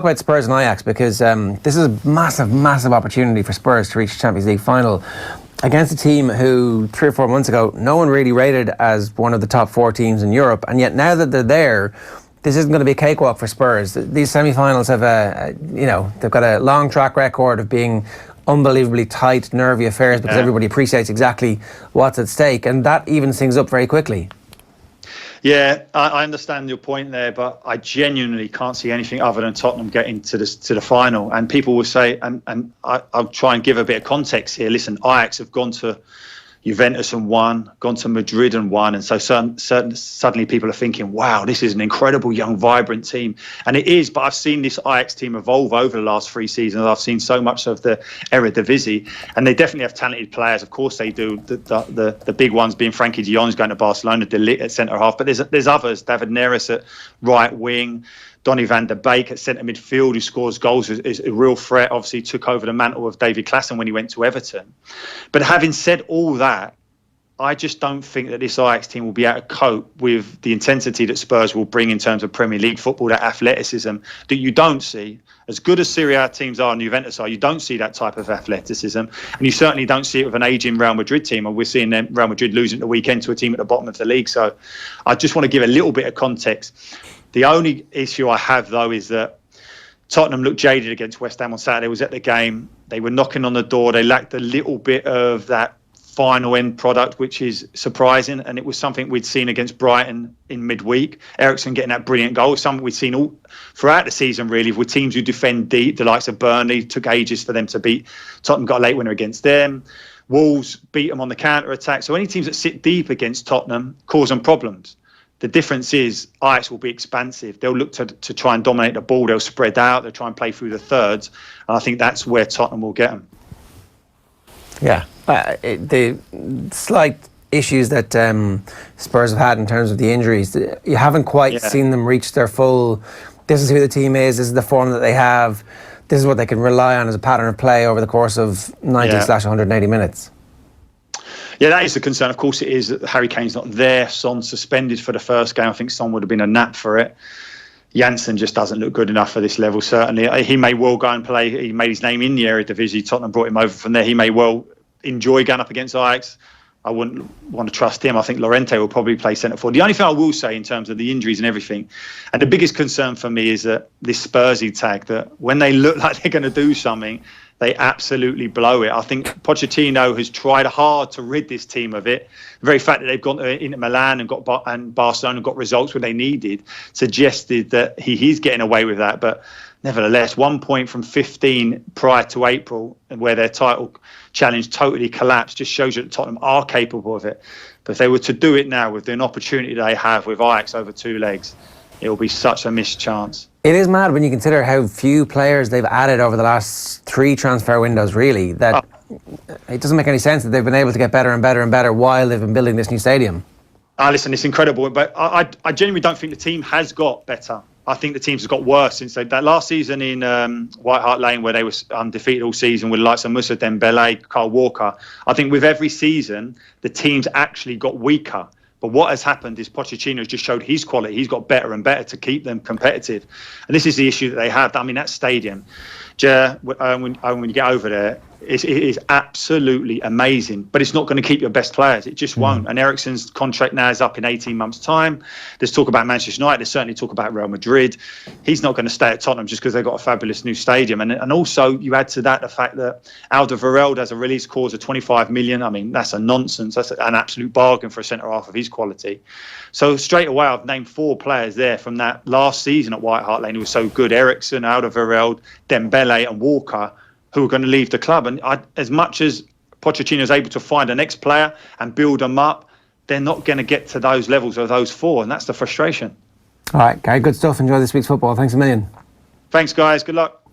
about Spurs and Ajax because this is a massive, massive opportunity for Spurs to reach the Champions League final against a team who 3 or 4 months ago no one really rated as one of the top 4 teams in Europe, and yet now that they're there, this isn't going to be a cakewalk for Spurs. These semi-finals have they've got a long track record of being unbelievably tight, nervy affairs because everybody appreciates exactly what's at stake, and that evens things up very quickly. Yeah, I understand your point there, but I genuinely can't see anything other than Tottenham getting to the final. And people will say, and I'll try and give a bit of context here. Listen, Ajax have gone to Juventus and won, gone to Madrid and won, and so suddenly people are thinking, wow, this is an incredible young, vibrant team. And it is, but I've seen this Ajax team evolve over the last 3 seasons. I've seen so much of the Eredivisie, and they definitely have talented players. Of course they do. The big ones being Frankie de Jong's going to Barcelona, De Ligt at centre-half, but there's others. David Neres at right wing, Donny van der Beek at centre midfield, who scores goals, is a real threat. Obviously took over the mantle of David Klaassen when he went to Everton. But having said all that, I just don't think that this Ajax team will be able to cope with the intensity that Spurs will bring in terms of Premier League football, that athleticism that you don't see. As good as Serie A teams are and Juventus are, you don't see that type of athleticism. And you certainly don't see it with an ageing Real Madrid team. And we're seeing them, Real Madrid losing the weekend to a team at the bottom of the league. So I just want to give a little bit of context. The only issue I have, though, is that Tottenham looked jaded against West Ham on Saturday. Was at the game. They were knocking on the door. They lacked a little bit of that final end product, which is surprising. And it was something we'd seen against Brighton in midweek. Eriksen getting that brilliant goal. Something we'd seen all throughout the season, really, with teams who defend deep. The likes of Burnley took ages for them to beat. Tottenham got a late winner against them. Wolves beat them on the counter-attack. So any teams that sit deep against Tottenham cause them problems. The difference is Ajax will be expansive. They'll look to try and dominate the ball. They'll spread out. They'll try and play through the thirds. And I think that's where Tottenham will get them. Yeah. The slight issues that Spurs have had in terms of the injuries, you haven't quite seen them reach their full, this is who the team is, this is the form that they have, this is what they can rely on as a pattern of play over the course of 90/180 minutes. Yeah, that is the concern. Of course it is that Harry Kane's not there. Son's suspended for the first game. I think Son would have been a nap for it. Janssen just doesn't look good enough for this level, certainly. He may well go and play. He made his name in the Eredivisie. Tottenham brought him over from there. He may well enjoy going up against Ajax. I wouldn't want to trust him. I think Llorente will probably play centre forward. The only thing I will say in terms of the injuries and everything, and the biggest concern for me is that this Spursy tag, that when they look like they're going to do something, they absolutely blow it. I think Pochettino has tried hard to rid this team of it. The very fact that they've gone into Milan and Barcelona and got results when they needed suggested that he is getting away with that. But nevertheless, 1 point from 15 prior to April, where their title challenge totally collapsed, just shows you that Tottenham are capable of it. But if they were to do it now with an opportunity they have with Ajax over 2 legs, it will be such a missed chance. It is mad when you consider how few players they've added over the last 3 transfer windows, really, that it doesn't make any sense that they've been able to get better and better and better while they've been building this new stadium. Listen, it's incredible, but I genuinely don't think the team has got better. I think the teams have got worse since that last season in White Hart Lane, where they were undefeated all season with the likes of Moussa Dembele, Kyle Walker. I think with every season, the teams actually got weaker. But what has happened is Pochettino's just showed his quality. He's got better and better to keep them competitive. And this is the issue that they have. I mean, that stadium, when you get over there, it is absolutely amazing. But it's not going to keep your best players. It just won't. And Eriksen's contract now is up in 18 months' time. There's talk about Manchester United. There's certainly talk about Real Madrid. He's not going to stay at Tottenham just because they've got a fabulous new stadium. And also, you add to that the fact that Alderweireld has a release clause of 25 million. I mean, that's a nonsense. That's an absolute bargain for a centre-half of his quality. So straight away, I've named 4 players there from that last season at White Hart Lane who was so good. Eriksen, Alderweireld, Dembele and Walker, who are going to leave the club. And as much as Pochettino is able to find a next player and build them up, they're not going to get to those levels of those 4. And that's the frustration. All right, Gary, good stuff. Enjoy this week's football. Thanks a million. Thanks, guys. Good luck.